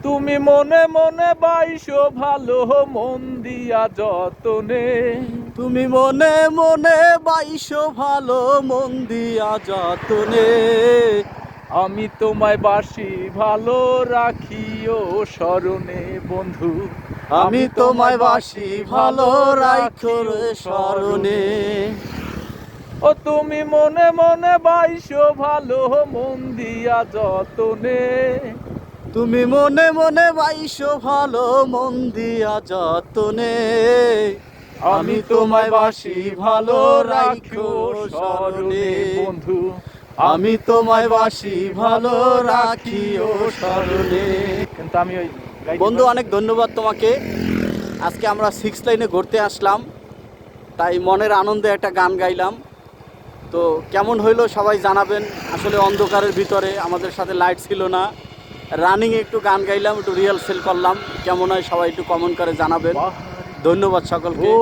তুমি মনে মনে বাইসো ভালো মন দিয়া যতনে। তুমি মনে মনে বাইসো ভালো মন দিয়া যতনে। আমি তোমায় বাসি ভালো রাখিও স্মরণে বন্ধু। আমি তোমায় বাসি ভালো রাইখো রে স্মরণে। ও তুমি মনে মনে বাইসো ভালো মন দিয়া যতনে। তুমি মনে মনে বাইসো ভালো মন দিয়া যতনে। আমি তোমায় বাসি ভালো রাখিও স্মরণে বন্ধু। আমি তোমায় বাসি ভালো রাখিও স্মরণে। কিন্তু আমি ওই বন্ধু অনেক ধন্যবাদ তোমাকে। আজকে আমরা 6 লাইনে ঘুরতে আসলাম, তাই মনের আনন্দে একটা গান গাইলাম। তো কেমন হইলো সবাই জানাবেন। আসলে অন্ধকারের ভিতরে আমাদের সাথে লাইট ছিল না, রানিংয়ে একটু গান গাইলাম, একটু রিহার্সেল করলাম। কেমন হয় সবাই একটু কমেন্ট করে জানাবেন। ধন্যবাদ সকলকে। ও